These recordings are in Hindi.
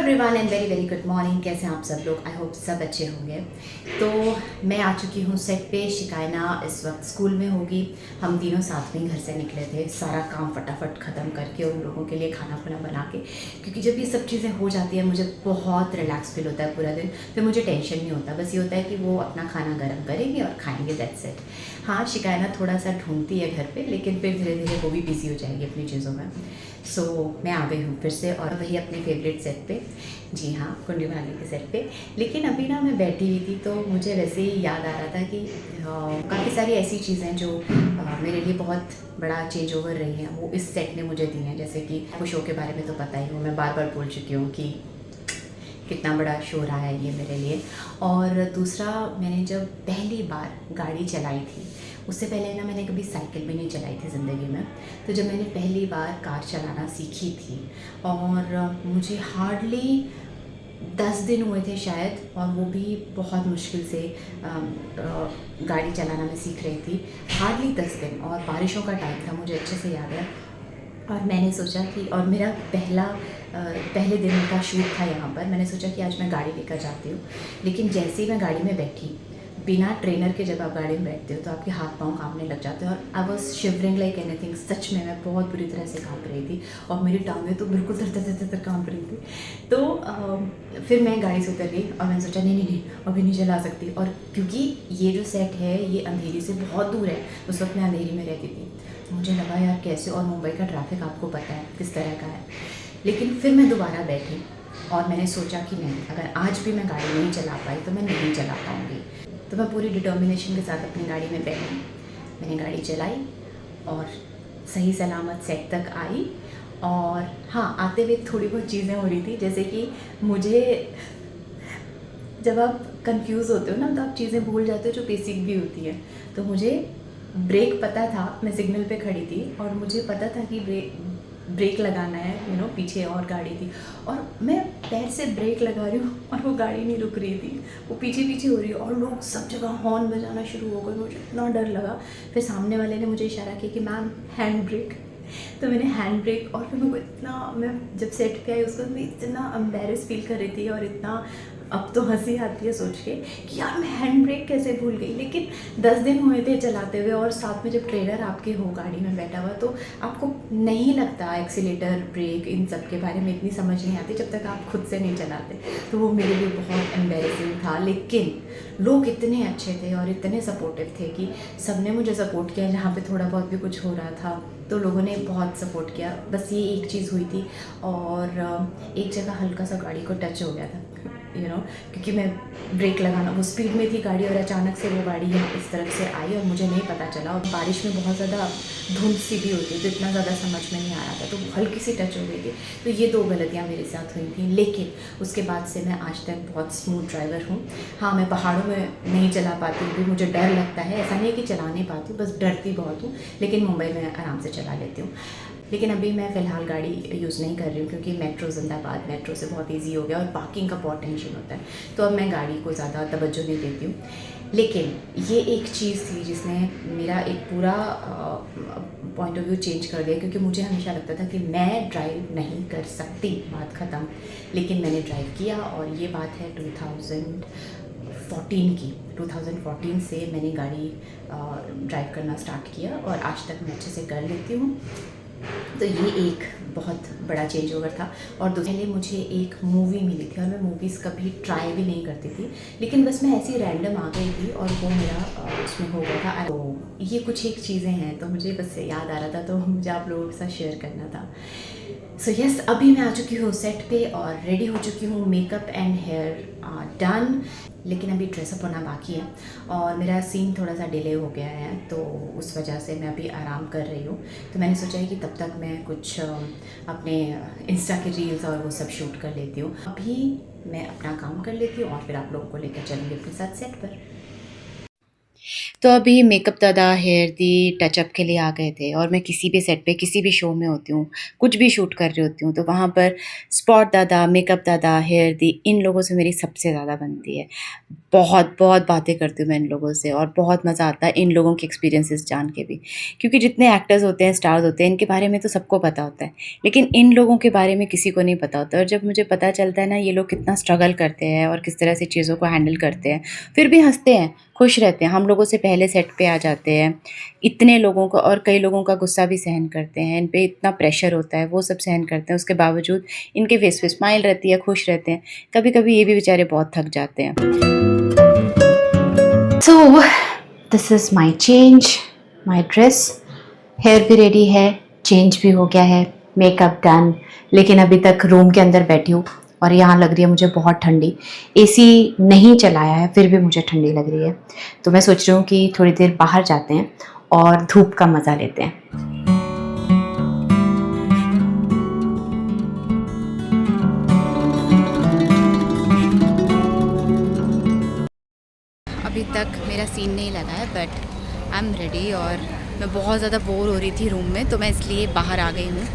Everyone and very very good morning. कैसे हैं आप सब लोग? आई होप सब अच्छे होंगे। तो मैं आ चुकी हूँ सेट पे। शिकायना इस वक्त स्कूल में होगी। हम तीनों साथ में ही घर से निकले थे, सारा काम फटाफट ख़त्म करके उन लोगों के लिए खाना खुना बना के, क्योंकि जब ये सब चीज़ें हो जाती है मुझे बहुत रिलैक्स फील होता है पूरा दिन। फिर मुझे टेंशन नहीं होता, बस ये होता है कि वो अपना खाना गर्म करेंगे और खाएंगे, दैट्स इट। हाँ, शिकायना थोड़ा सा ढूंढती है घर पर, लेकिन फिर धीरे धीरे वो भी बिजी हो जाएगी अपनी चीज़ों में। सो मैं आ गई हूँ फिर से, और वही अपने फेवरेट सेट पे। जी हाँ, कुंडी भाग्य के सेट पे। लेकिन अभी ना मैं बैठी हुई थी तो मुझे वैसे ही याद आ रहा था कि काफ़ी सारी ऐसी चीज़ें जो मेरे लिए बहुत बड़ा चेंज ओवर रही हैं, वो इस सेट ने मुझे दी हैं। जैसे कि आपको शो के बारे में तो पता ही हो, मैं बार बार बोल चुकी हूँ कि कितना बड़ा शो रहा है ये मेरे लिए। और दूसरा, मैंने जब पहली बार गाड़ी चलाई थी, उससे पहले ना मैंने कभी साइकिल भी नहीं चलाई थी ज़िंदगी में। तो जब मैंने पहली बार कार चलाना सीखी थी, और मुझे हार्डली 10 दिन हुए थे शायद, और वो भी बहुत मुश्किल से गाड़ी चलाना मैं सीख रही थी। हार्डली 10 दिन, और बारिशों का टाइम था, मुझे अच्छे से याद है। और मैंने सोचा कि, और मेरा पहले दिन का शूट था यहाँ पर, मैंने सोचा कि आज मैं गाड़ी लेकर जाती हूँ। लेकिन जैसे ही मैं गाड़ी में बैठी, बिना ट्रेनर के जब आप गाड़ी में बैठते हो तो आपके हाथ पाँव कांपने लग जाते हैं, और I was shivering like anything. सच में मैं बहुत बुरी तरह से कांप रही थी, और मेरी टांगें तो बिल्कुल तर कांप रही थी। तो फिर मैं गाड़ी से उतर गई, और मैंने सोचा नहीं नहीं नहीं, अभी नहीं चला सकती। और क्योंकि ये जो सेट है ये अंधेरी से बहुत दूर है, उस वक्त मैं अंधेरी में रहती थी, तो मुझे लगा यार कैसे, और मुंबई का ट्रैफिक आपको पता है किस तरह का है। लेकिन फिर मैं दोबारा बैठी, और मैंने सोचा कि नहीं, अगर आज भी मैं गाड़ी नहीं चला पाई तो मैं नहीं चला पाऊँगी। तो मैं पूरी डिटर्मिनेशन के साथ अपनी गाड़ी में बैठी, मैंने गाड़ी चलाई, और सही सलामत सेट तक आई। और हाँ, आते हुए थोड़ी बहुत चीज़ें हो रही थी, जैसे कि मुझे, जब आप कंफ्यूज होते हो ना तो आप चीज़ें भूल जाते हो जो बेसिक भी होती है। तो मुझे ब्रेक पता था, मैं सिग्नल पे खड़ी थी, और मुझे पता था कि ब्रेक लगाना है, पीछे और गाड़ी थी, और मैं पैर से ब्रेक लगा रही हूँ और वो गाड़ी नहीं रुक रही थी, वो पीछे पीछे हो रही है, और लोग सब जगह हॉर्न बजाना शुरू हो गए। मुझे इतना डर लगा। फिर सामने वाले ने मुझे इशारा किया कि मैम हैंड ब्रेक। तो मैंने हैंड ब्रेक, और फिर मैं जब सेट पे आई उसको मैं इतना एम्बेरस फील कर रही थी, और इतना, अब तो हंसी आती है सोच के कि यार मैं हैंड ब्रेक कैसे भूल गई। लेकिन 10 दिन हुए थे चलाते हुए, और साथ में जब ट्रेनर आपके हो गाड़ी में बैठा हुआ, तो आपको नहीं लगता एक्सीलेटर, ब्रेक, इन सब के बारे में इतनी समझ नहीं आती जब तक आप खुद से नहीं चलाते। तो वो मेरे लिए बहुत एम्बेरसिंग था। लेकिन लोग इतने अच्छे थे और इतने सपोर्टिव थे कि सब ने मुझे सपोर्ट किया। जहाँ पे थोड़ा बहुत भी कुछ हो रहा था तो लोगों ने बहुत सपोर्ट किया। बस ये एक चीज़ हुई थी, और एक जगह हल्का सा गाड़ी को टच हो गया था, क्योंकि मैं ब्रेक लगाना, वो स्पीड में थी गाड़ी, और अचानक से वो गाड़ी यहाँ इस तरफ से आई और मुझे नहीं पता चला। और बारिश में बहुत ज़्यादा धुंध सी भी होती है, तो इतना ज़्यादा समझ में नहीं आ रहा था, तो हल्की सी टच हो गई थी। तो ये 2 गलतियाँ मेरे साथ हुई थी। लेकिन उसके बाद से मैं आज तक बहुत स्मूथ ड्राइवर हूँ। हाँ, मैं पहाड़ों में नहीं चला पाती हूँ, मुझे डर लगता है, ऐसा नहीं कि चला नहीं पाती हूँ, बस डरती बहुत हूँ। लेकिन मुंबई में आराम से चला लेती हूँ। लेकिन अभी मैं फ़िलहाल गाड़ी यूज़ नहीं कर रही हूँ, क्योंकि मेट्रो जिंदाबाद, मेट्रो से बहुत इजी हो गया, और पार्किंग का बहुत टेंशन होता है, तो अब मैं गाड़ी को ज़्यादा तवज्जो नहीं देती हूँ। लेकिन ये एक चीज़ थी जिसने मेरा एक पूरा पॉइंट ऑफ व्यू चेंज कर दिया, क्योंकि मुझे हमेशा लगता था कि मैं ड्राइव नहीं कर सकती, बात ख़त्म। लेकिन मैंने ड्राइव किया, और ये बात है 2014 की। 2014 से मैंने गाड़ी ड्राइव करना स्टार्ट किया, और आज तक मैं अच्छे से कर लेती हूँ। तो ये एक बहुत बड़ा चेंज ओवर था। और पहले मुझे एक मूवी मिली थी, और मैं मूवीज़ कभी ट्राई भी नहीं करती थी, लेकिन बस मैं ऐसी रैंडम आ गई थी, और वो मेरा उसमें हो गया था। तो ये कुछ एक चीज़ें हैं, तो मुझे बस याद आ रहा था, तो मुझे आप लोगों के साथ शेयर करना था। सो यस, अभी मैं आ चुकी हूँ सेट पे, और रेडी हो चुकी हूँ, मेकअप एंड हेयर डन। लेकिन अभी ड्रेसअप होना बाकी है, और मेरा सीन थोड़ा सा डिले हो गया है, तो उस वजह से मैं अभी आराम कर रही हूँ। तो मैंने सोचा है कि तब तक मैं कुछ अपने इंस्टा के रील्स और वो सब शूट कर लेती हूँ। अभी मैं अपना काम कर लेती हूँ, और फिर आप लोगों को लेकर चलूँगी अपने साथ सेट पर। तो अभी मेकअप दादा हेयर दी टचअप के लिए आ गए थे और मैं किसी भी सेट पे किसी भी शो में होती हूँ, कुछ भी शूट कर रही होती हूँ तो वहाँ पर स्पॉट दादा, मेकअप दादा, हेयर दी इन लोगों से मेरी सबसे ज़्यादा बनती है। बहुत बातें करती हूँ मैं इन लोगों से और बहुत मज़ा आता है इन लोगों के एक्सपीरियंसेस जान के भी। क्योंकि जितने एक्टर्स होते हैं, स्टार्स होते हैं, इनके बारे में तो सबको पता होता है, लेकिन इन लोगों के बारे में किसी को नहीं पता होता और जब मुझे पता चलता है ना ये लोग कितना स्ट्रगल करते हैं और किस तरह से चीज़ों को हैंडल करते हैं, फिर भी हँसते हैं, खुश रहते हैं, हम लोगों से पहले सेट पे आ जाते हैं। इतने लोगों का और कई लोगों का गुस्सा भी सहन करते हैं, इन पे इतना प्रेशर होता है, वो सब सहन करते हैं, उसके बावजूद इनके फेस पे स्माइल रहती है, खुश रहते हैं। कभी-कभी ये भी बेचारे बहुत थक जाते हैं। So this is my change, my dress, hair भी रेडी है, चेंज भी हो गया है, मेकअप डन, लेकिन अभी तक रूम के अंदर बैठी हूँ और यहाँ लग रही है मुझे बहुत ठंडी। एसी नहीं चलाया है फिर भी मुझे ठंडी लग रही है, तो मैं सोच रही हूँ कि थोड़ी देर बाहर जाते हैं और धूप का मज़ा लेते हैं। अभी तक मेरा सीन नहीं लगा है बट आई एम रेडी और मैं बहुत ज़्यादा बोर हो रही थी रूम में, तो मैं इसलिए बाहर आ गई हूँ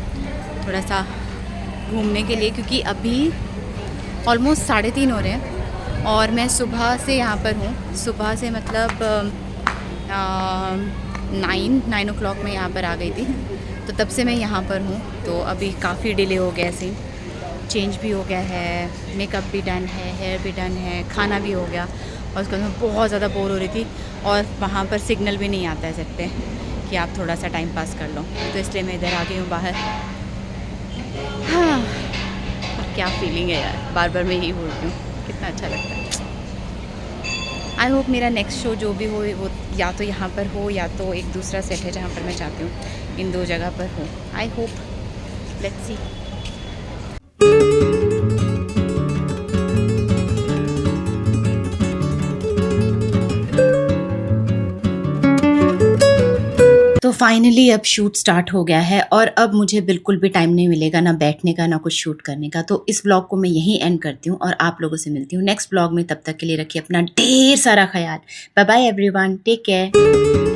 थोड़ा सा घूमने के लिए, क्योंकि अभी ऑलमोस्ट 3:30 हो रहे हैं और मैं सुबह से यहाँ पर हूँ। सुबह से मतलब 9 o'clock मैं यहाँ पर आ गई थी, तो तब से मैं यहाँ पर हूँ। तो अभी काफ़ी डिले हो गया सीन, चेंज भी हो गया है, मेकअप भी डन है, हेयर भी डन है, खाना भी हो गया और उसके बाद मैं बहुत ज़्यादा बोर हो रही थी और वहाँ पर सिग्नल भी नहीं आता है सेट पे कि आप थोड़ा सा टाइम पास कर लो, तो इसलिए मैं इधर आ गई हूँ बाहर। हाँ, और क्या फीलिंग है यार, बार बार मैं यही बोलती हूँ, कितना अच्छा लगता है। आई होप मेरा नेक्स्ट शो जो भी हो वो या तो यहाँ पर हो या तो एक दूसरा सेट है जहाँ पर मैं चाहती हूँ, इन 2 जगह पर हो। I hope, let's see. तो फाइनली अब शूट स्टार्ट हो गया है और अब मुझे बिल्कुल भी टाइम नहीं मिलेगा ना बैठने का ना कुछ शूट करने का, तो इस ब्लॉग को मैं यहीं एंड करती हूँ और आप लोगों से मिलती हूँ नेक्स्ट ब्लॉग में। तब तक के लिए रखिए अपना ढेर सारा ख्याल। Bye bye everyone, take care.